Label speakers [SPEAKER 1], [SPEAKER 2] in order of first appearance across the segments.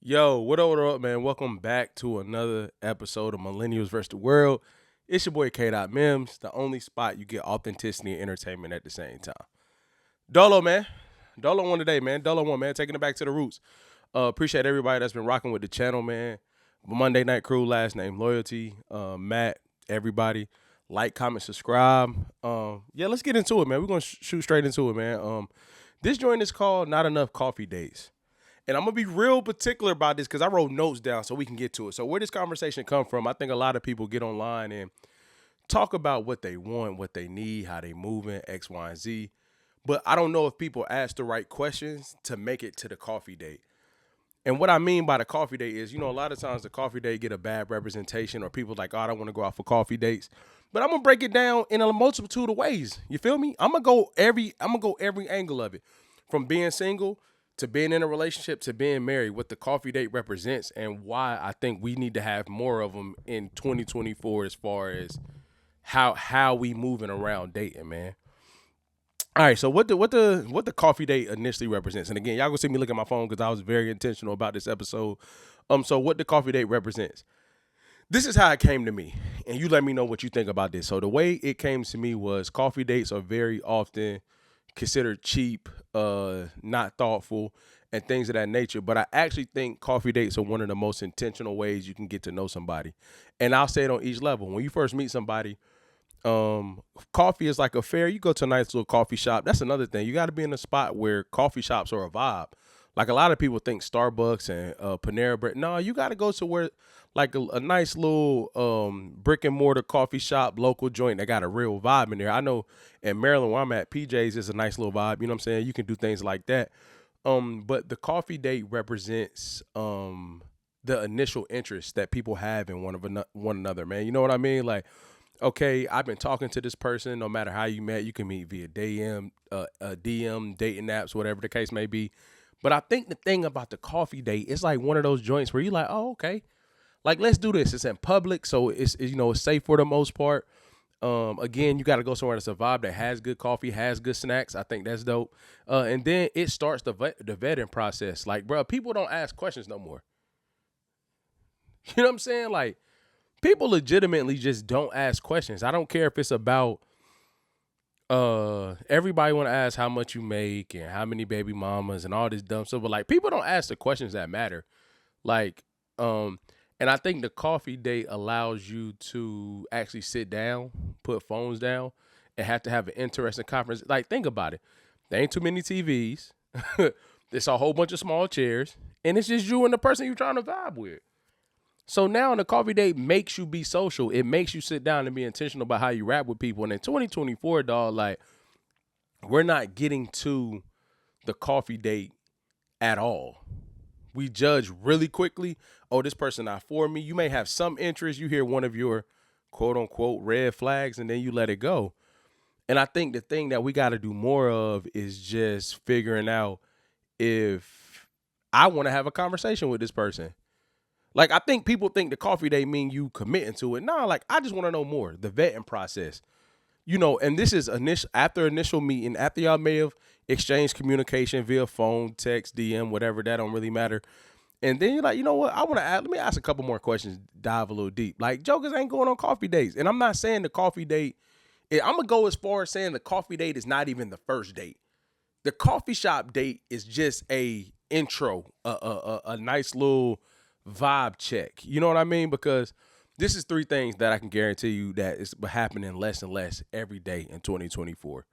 [SPEAKER 1] Yo, what up, man? Welcome back to another episode of Millennials versus the World. It's your boy K. Mims, the only spot you get authenticity and entertainment at the same time. Dolo, man. Dolo one today, man. Dolo one, man. Taking it back to the roots. Appreciate everybody that's been rocking with the channel, man. Monday Night Crew, last name Loyalty, Matt, everybody. Like, comment, subscribe. Yeah, let's get into it, man. We're gonna shoot straight into it, man. This joint is called Not Enough Coffee Dates. And I'm gonna be real particular about this because I wrote notes down so we can get to it. So where this conversation come from, I think a lot of people get online and talk about what they want, what they need, how they moving, X, Y, and Z. But I don't know if people ask the right questions to make it to the coffee date. And what I mean by the coffee date is, a lot of times the coffee date get a bad representation, or people like, oh, I don't want to go out for coffee dates. But I'm gonna break it down in a multitude of ways. You feel me? I'm gonna go every angle of it, from being single to being in a relationship to being married, what the coffee date represents, and why I think we need to have more of them in 2024 as far as how we moving around dating, man. All right, so what the coffee date initially represents, and again, y'all gonna see me look at my phone because I was very intentional about this episode. So what the coffee date represents. This is how it came to me, and you let me know what you think about this. So the way it came to me was coffee dates are very often considered cheap, not thoughtful, and things of that nature. But I actually think coffee dates are one of the most intentional ways you can get to know somebody. And I'll say it on each level. When you first meet somebody, coffee is like a fare. You go to a nice little coffee shop. That's another thing. You got to be in a spot where coffee shops are a vibe. Like a lot of people think Starbucks and Panera Bread. No, you got to go to where like a nice little brick and mortar coffee shop, local joint that got a real vibe in there. I know in Maryland where I'm at, PJ's is a nice little vibe. You know what I'm saying? You can do things like that. But the coffee date represents the initial interest that people have in one another, man. You know what I mean? Like, okay, I've been talking to this person. No matter how you met, you can meet via DM, dating apps, whatever the case may be. But I think the thing about the coffee date, it's like one of those joints where you're like, oh, okay, like let's do this. It's in public, so it's safe for the most part. Again, you got to go somewhere that's a vibe that has good coffee, has good snacks. I think that's dope. And then it starts the vetting process. Like, bro, people don't ask questions no more. You know what I'm saying? Like, people legitimately just don't ask questions. I don't care if it's about everybody want to ask how much you make and how many baby mamas and all this dumb stuff, but like people don't ask the questions that matter. Like, and I think the coffee date allows you to actually sit down, put phones down, and have to have an interesting conference. Like, think about it. There ain't too many TVs. It's a whole bunch of small chairs, and it's just you and the person you're trying to vibe with. So now the coffee date makes you be social. It makes you sit down and be intentional about how you rap with people. And in 2024, dog, like we're not getting to the coffee date at all. We judge really quickly. Oh, this person not for me. You may have some interest. You hear one of your quote unquote red flags and then you let it go. And I think the thing that we got to do more of is just figuring out if I want to have a conversation with this person. Like, I think people think the coffee date mean you committing to it. Nah, like, I just want to know more, the vetting process. And this is after initial meeting, after y'all may have exchanged communication via phone, text, DM, whatever, that don't really matter. And then you're like, you know what? Let me ask a couple more questions, dive a little deep. Like, jokers ain't going on coffee dates. And I'm not saying the coffee date, I'm going to go as far as saying the coffee date is not even the first date. The coffee shop date is just a intro, a nice little vibe check. You know what I mean? Because this is three things that I can guarantee you that is happening less and less every day in 2024.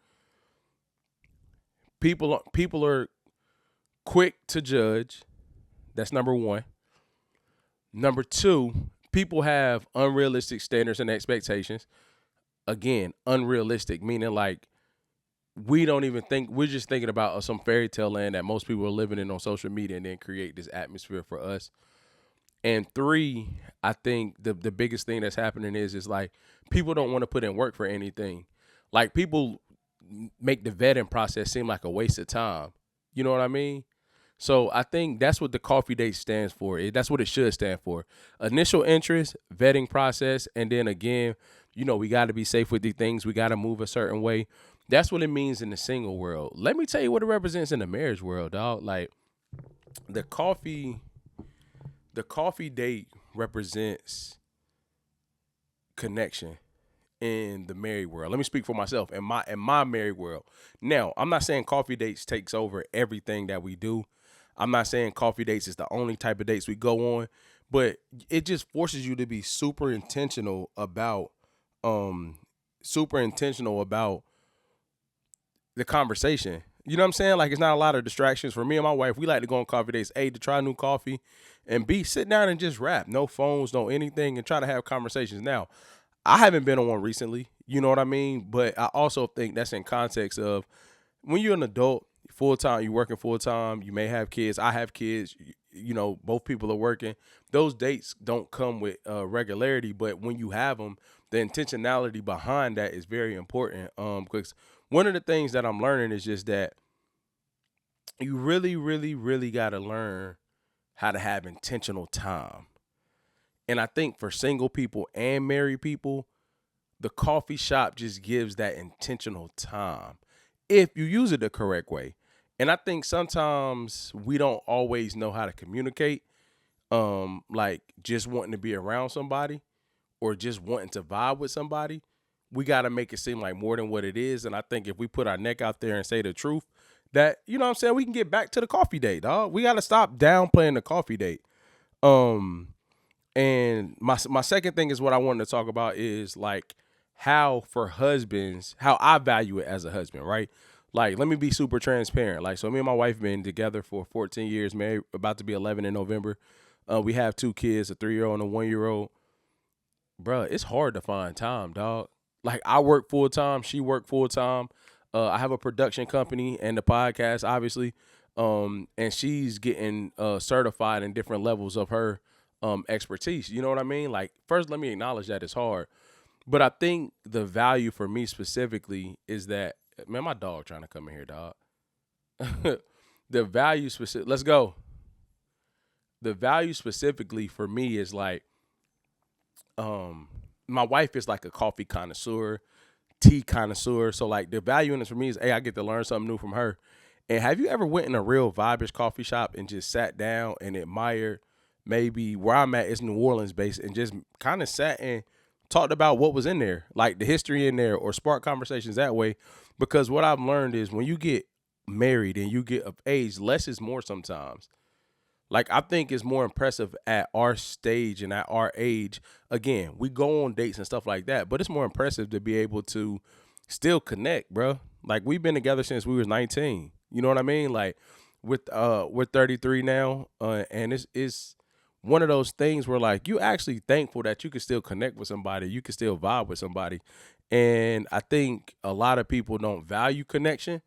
[SPEAKER 1] People are quick to judge. That's number one. Number two, people have unrealistic standards and expectations. Again, unrealistic, meaning like we don't even think, we're just thinking about some fairy tale land that most people are living in on social media and then create this atmosphere for us. And three, I think the biggest thing that's happening is like people don't want to put in work for anything. Like people make the vetting process seem like a waste of time. You know what I mean? So I think that's what the coffee date stands for. That's what it should stand for. Initial interest, vetting process, and then again, we got to be safe with these things. We got to move a certain way. That's what it means in the single world. Let me tell you what it represents in the marriage world, dog. Like the coffee the coffee date represents connection in the married world. Let me speak for myself in my married world. Now, I'm not saying coffee dates takes over everything that we do. I'm not saying coffee dates is the only type of dates we go on, but it just forces you to be um super intentional about the conversation. You know what I'm saying? Like it's not a lot of distractions. For me and my wife, we like to go on coffee dates, A, to try new coffee, and B, sit down and just rap. No phones, no anything, and try to have conversations. Now, I haven't been on one recently, you know what I mean? But I also think that's in context of when you're an adult, full time, you're working full time, you may have kids. I have kids, both people are working. Those dates don't come with regularity, but when you have them, the intentionality behind that is very important. Because one of the things that I'm learning is just that you really, really, really got to learn how to have intentional time. And I think for single people and married people, the coffee shop just gives that intentional time if you use it the correct way. And I think sometimes we don't always know how to communicate, like just wanting to be around somebody or just wanting to vibe with somebody. We got to make it seem like more than what it is. And I think if we put our neck out there and say the truth, that, you know what I'm saying, we can get back to the coffee date, dog. We got to stop downplaying the coffee date. Um, and my second thing is what I wanted to talk about is like how for husbands, how I value it as a husband, right? Like, let me be super transparent. Like, so me and my wife been together for 14 years, married, about to be 11 in November. We have two kids, a 3-year-old and a 1-year-old. Bruh, it's hard to find time, dog. Like, I work full time, she work full time. I have a production company and the podcast, obviously. And she's getting certified in different levels of her expertise. You know what I mean? Like, first, let me acknowledge that it's hard. But I think the value for me specifically is that, man, my dog trying to come in here, dog. The value specific, let's go. The value specifically for me is like, my wife is like a coffee connoisseur, tea connoisseur. So like the value in this for me is, hey, I get to learn something new from her. And have you ever went in a real vibish coffee shop and just sat down and admired maybe where I'm at is New Orleans based and just kind of sat and talked about what was in there, like the history in there or spark conversations that way? Because what I've learned is when you get married and you get of age, less is more sometimes. Like, I think it's more impressive at our stage and at our age. Again, we go on dates and stuff like that, but it's more impressive to be able to still connect, bro. Like, we've been together since we was 19. You know what I mean? Like, we're 33 now, and it's one of those things where like you actually thankful that you can still connect with somebody, you can still vibe with somebody, and I think a lot of people don't value connection.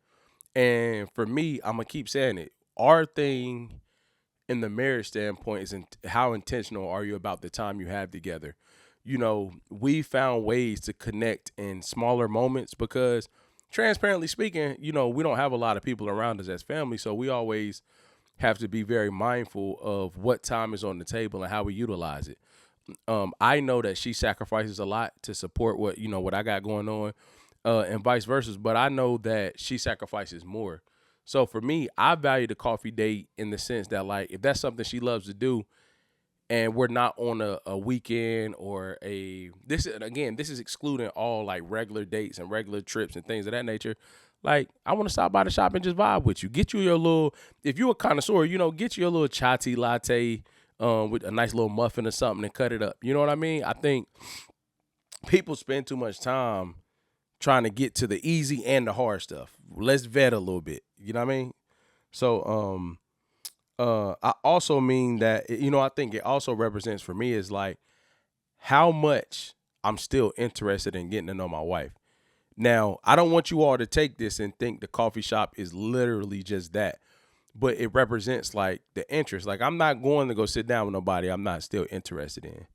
[SPEAKER 1] And for me, I'm gonna keep saying it. Our thing in the marriage standpoint is how intentional are you about the time you have together. We found ways to connect in smaller moments because transparently speaking, we don't have a lot of people around us as family, so we always have to be very mindful of what time is on the table and how we utilize it. I know that she sacrifices a lot to support what I got going on, and vice versa. But I know that she sacrifices more. So for me, I value the coffee date in the sense that like if that's something she loves to do, and we're not on a weekend or this is excluding all like regular dates and regular trips and things of that nature. Like, I want to stop by the shop and just vibe with you. Get you your little, if you're a connoisseur, get you your little chai tea latte with a nice little muffin or something and cut it up. You know what I mean? I think people spend too much time trying to get to the easy and the hard stuff. Let's vet a little bit. You know what I mean? So, I also mean that, I think it also represents for me is like how much I'm still interested in getting to know my wife. Now, I don't want you all to take this and think the coffee shop is literally just that, but it represents like the interest. Like, I'm not going to go sit down with nobody I'm not still interested in.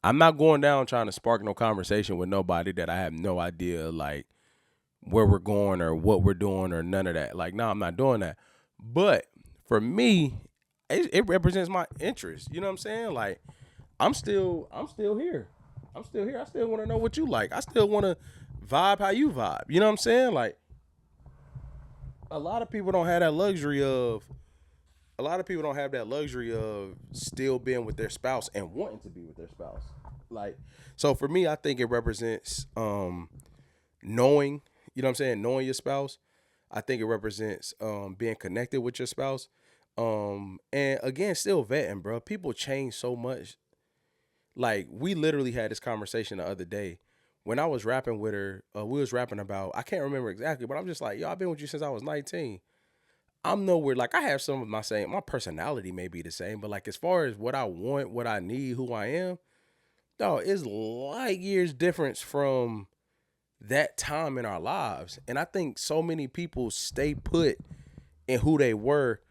[SPEAKER 1] I'm not going down trying to spark no conversation with nobody that I have no idea like where we're going or what we're doing or none of that. Like, no, I'm not doing that. But for me, it represents my interest. You know what I'm saying? Like, I'm still here. I'm still here. I still want to know what you like. I still want to vibe how you vibe. You know what I'm saying? Like, a lot of people don't have that luxury of a lot of people don't have that luxury of still being with their spouse and wanting to be with their spouse. Like, so for me, I think it represents knowing, you know what I'm saying, knowing your spouse. I think it represents being connected with your spouse. And again, still vetting, bro. People change so much. Like, we literally had this conversation the other day. When I was rapping with her, we was rapping about, I can't remember exactly, but I'm just like, yo, I've been with you since I was 19. I'm nowhere, like, I have some of my personality may be the same, but like, as far as what I want, what I need, who I am, no, it's light years difference from that time in our lives. And I think so many people stay put in who they were,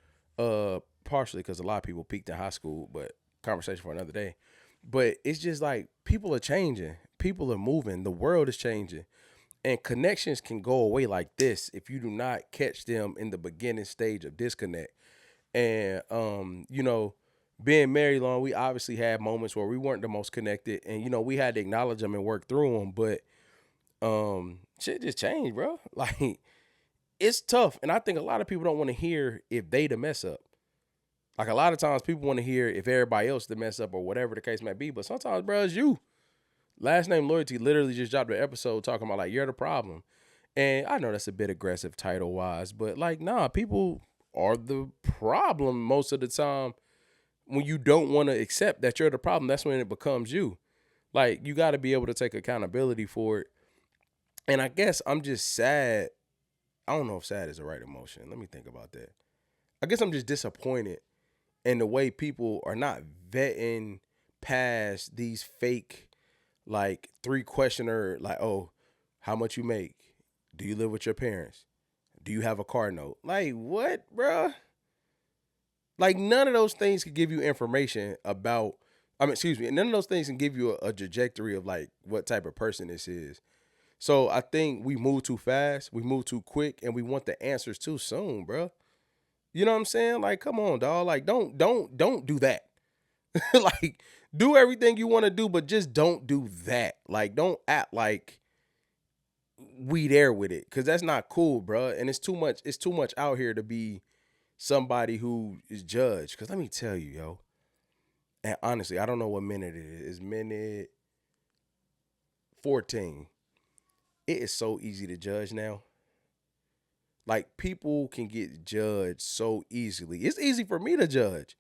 [SPEAKER 1] partially because a lot of people peaked in high school, but conversation for another day. But it's just like people are changing, people are moving, the world is changing. And connections can go away like this if you do not catch them in the beginning stage of disconnect. And being married long, we obviously had moments where we weren't the most connected, and we had to acknowledge them and work through them. But shit just changed, bro. Like, it's tough, and I think a lot of people don't want to hear if they the mess up. Like, a lot of times people want to hear if everybody else the mess up or whatever the case may be. But sometimes, bro, it's you. Last Name Loyalty literally just dropped an episode talking about, like, you're the problem. And I know that's a bit aggressive title wise, but like, nah, people are the problem most of the time. When you don't want to accept that you're the problem, that's when it becomes you. Like, you got to be able to take accountability for it. And I guess I'm just sad. I don't know if sad is the right emotion. Let me think about that. I guess I'm just disappointed in the way people are not vetting past these fake, like, three questioner, like, oh, how much you make? Do you live with your parents? Do you have a car note? Like, what, bruh? Like, none of those things can give you information about, excuse me, none of those things can give you a trajectory of, like, what type of person this is. So I think we move too fast, we move too quick, and we want the answers too soon, bruh. You know what I'm saying? Like, come on, dog. Like, don't do that. Like, do everything you want to do, but just don't do that. Like, don't act like we there with it, because that's not cool, bruh. And it's too much out here to be somebody who is judged. Because let me tell you, yo, and honestly, I don't know what minute it is. It's minute 14. It is so easy to judge now. Like, people can get judged so easily. It's easy for me to judge.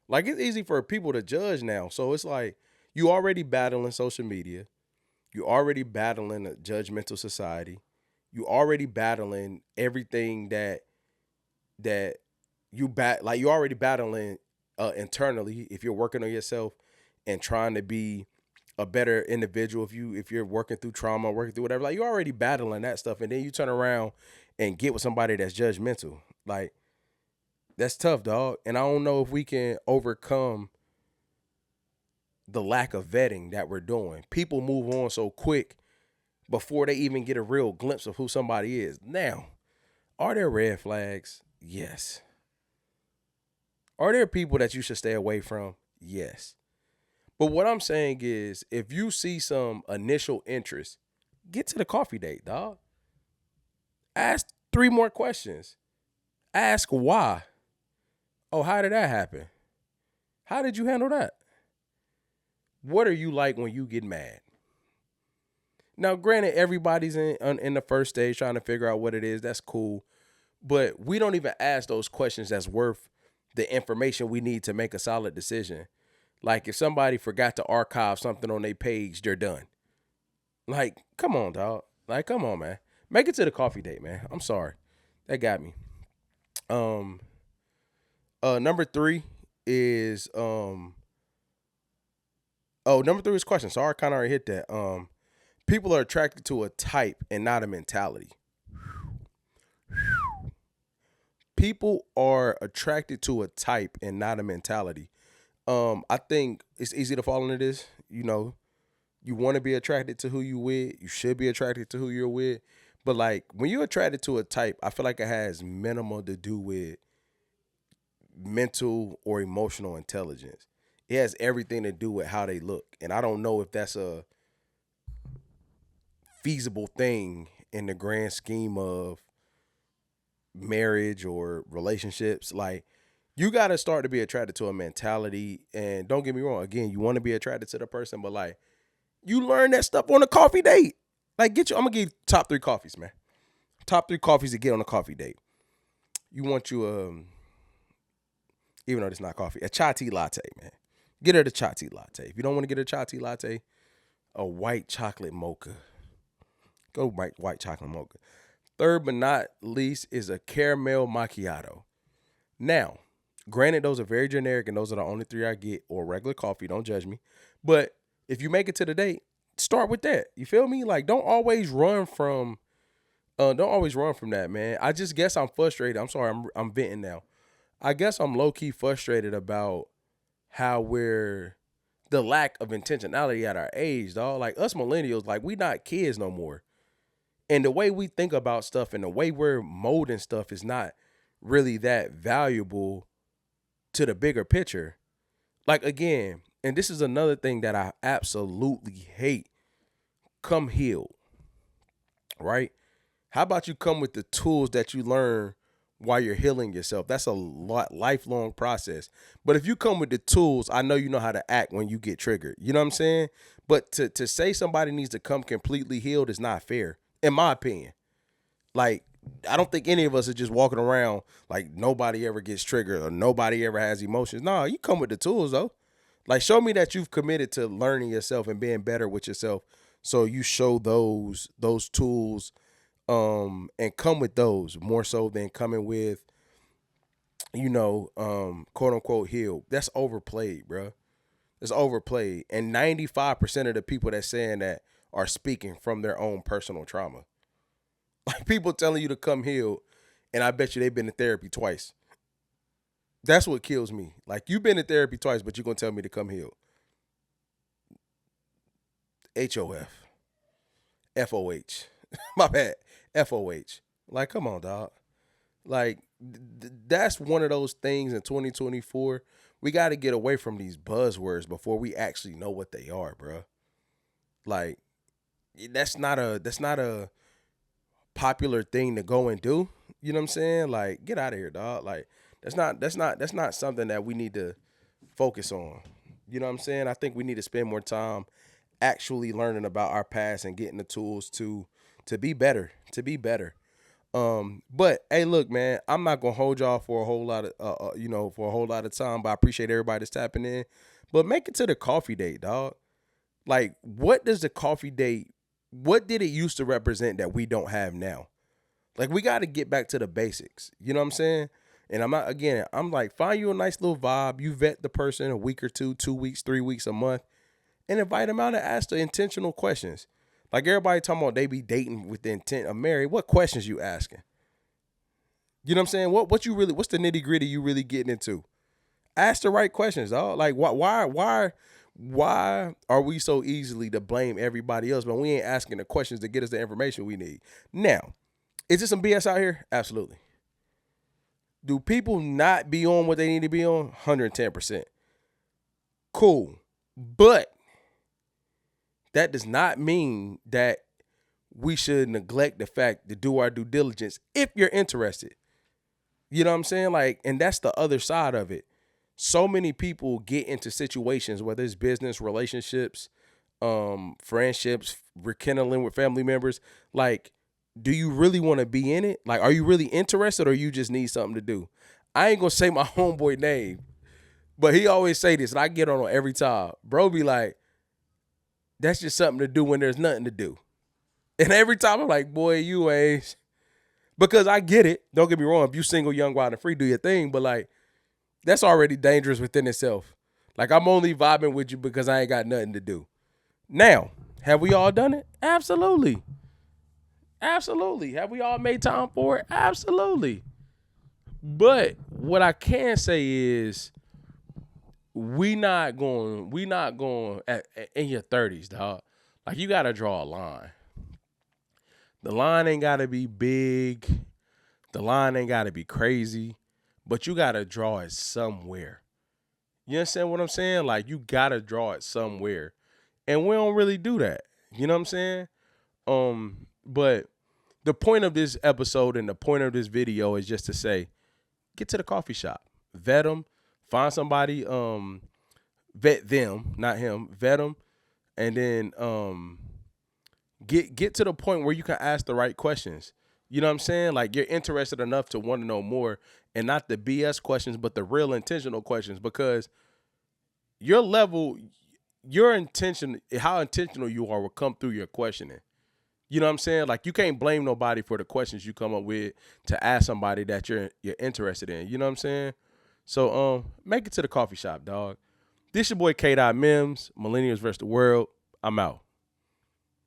[SPEAKER 1] Like, it's easy for people to judge now. So it's like, you already battling social media. You already battling a judgmental society. You already battling everything that like, you already battling internally if you're working on yourself and trying to be a better individual. If you're working through trauma, working through whatever, like, you're already battling that stuff, and then you turn around and get with somebody that's judgmental. Like, that's tough, dog. And I don't know if we can overcome the lack of vetting that we're doing. People move on so quick before they even get a real glimpse of who somebody is. Now, are there red flags? Yes. Are there people that you should stay away from? Yes. But what I'm saying is, if you see some initial interest, get to the coffee date, dog. Ask 3 more questions. Ask why. Oh, how did that happen? How did you handle that? What are you like when you get mad? Now, granted, everybody's in the first stage trying to figure out what it is. That's cool. But we don't even ask those questions that's worth the information we need to make a solid decision. Like, if somebody forgot to archive something on their page, they're done. Like, come on, dog. Like, come on, man. Make it to the coffee date, man. I'm sorry. That got me. Number 3 is number 3 is question. So I kind of already hit that. People are attracted to a type and not a mentality. People are attracted to a type and not a mentality. I think it's easy to fall into this. You want to be attracted to who you with. You should be attracted to who you're with. But like, when you're attracted to a type, I feel like it has minimal to do with mental or emotional intelligence. It has everything to do with how they look. And I don't know if that's a feasible thing in the grand scheme of marriage or relationships. Like, You got to start to be attracted to a mentality. And don't get me wrong. Again, you want to be attracted to the person, but like you learn that stuff on a coffee date. Like I'm going to give you top 3 coffees, man. Top 3 coffees to get on a coffee date. You want you, even though it's not coffee, a chai tea latte, man. Get her the chai tea latte. If you don't want to get a chai tea latte, a white chocolate mocha. Go white chocolate mocha. Third but not least is a caramel macchiato. Now, granted, those are very generic and those are the only 3 I get, or regular coffee. Don't judge me. But if you make it to the date, start with that. You feel me? Like, don't always run from that, man. I just guess I'm frustrated. I'm sorry, I'm venting now. I guess I'm low-key frustrated about how we're the lack of intentionality at our age, dog. Like us millennials, like we not kids no more. And the way we think about stuff and the way we're molding stuff is not really that valuable to the bigger picture. Like again, and this is another thing that I absolutely hate. Come healed, right? How about you come with the tools that you learn while you're healing yourself? That's a lifelong process. But if you come with the tools, I know you know how to act when you get triggered. You know what I'm saying? But to say somebody needs to come completely healed is not fair, in my opinion. Like, I don't think any of us are just walking around like nobody ever gets triggered or nobody ever has emotions. No, you come with the tools, though. Like, show me that you've committed to learning yourself and being better with yourself. So you show those tools and come with those more so than coming with, quote unquote healed. That's overplayed, bro. It's overplayed. And 95% of the people that's saying that are speaking from their own personal trauma. Like people telling you to come healed, and I bet you they've been to therapy twice. That's what kills me. Like you've been to therapy twice, but you're gonna tell me to come healed. HOF. FOH. My bad. FOH. Like, come on, dog. Like, that's one of those things in 2024. We got to get away from these buzzwords before we actually know what they are, bro. Like, that's not a popular thing to go and do. You know what I'm saying? Like, get out of here, dog. Like, that's not something that we need to focus on. You know what I'm saying? I think we need to spend more time actually learning about our past and getting the tools to be better, But hey, look, man, I'm not gonna hold y'all for a whole lot of time. But I appreciate everybody that's tapping in. But make it to the coffee date, dog. Like, what does the coffee date? What did it used to represent that we don't have now? Like, we got to get back to the basics. You know what I'm saying? And I'm like, find you a nice little vibe. You vet the person a week or two, 2 weeks, 3 weeks, a month, and invite them out and ask the intentional questions. Like everybody talking about they be dating with the intent of marry. What questions you asking? You know what I'm saying? What's the nitty gritty you really getting into? Ask the right questions, dog. Like why are we so easily to blame everybody else, but we ain't asking the questions to get us the information we need? Now, is there some BS out here? Absolutely. Do people not be on what they need to be on? 110%. Cool. But that does not mean that we should neglect the fact to do our due diligence if you're interested. You know what I'm saying? Like, and that's the other side of it. So many people get into situations, whether it's business, relationships, friendships, rekindling with family members. Like, do you really want to be in it? Like, are you really interested or you just need something to do? I ain't going to say my homeboy name, but he always say this, and I get on him every time. Bro be like, that's just something to do when there's nothing to do. And every time I'm like, boy, you ain't. Because I get it. Don't get me wrong. If you single, young, wild, and free, do your thing. But like, that's already dangerous within itself. Like, I'm only vibing with you because I ain't got nothing to do. Now, have we all done it? Absolutely. Absolutely. Have we all made time for it? Absolutely. But what I can say is we not going in your 30s, dog. Like, you got to draw a line. The line ain't got to be big. The line ain't got to be crazy. But you got to draw it somewhere. You understand what I'm saying? Like, you got to draw it somewhere. And we don't really do that. You know what I'm saying? But the point of this episode and the point of this video is just to say, get to the coffee shop. vet them, find somebody, vet them, not him, vet them, and then get to the point where you can ask the right questions. You know what I'm saying? Like you're interested enough to want to know more, and not the BS questions, but the real intentional questions, because your level, your intention, how intentional you are will come through your questioning. You know what I'm saying? Like you can't blame nobody for the questions you come up with to ask somebody that you're interested in. You know what I'm saying? So make it to the coffee shop, dog. This your boy K. Mims, Millennials versus the World. I'm out.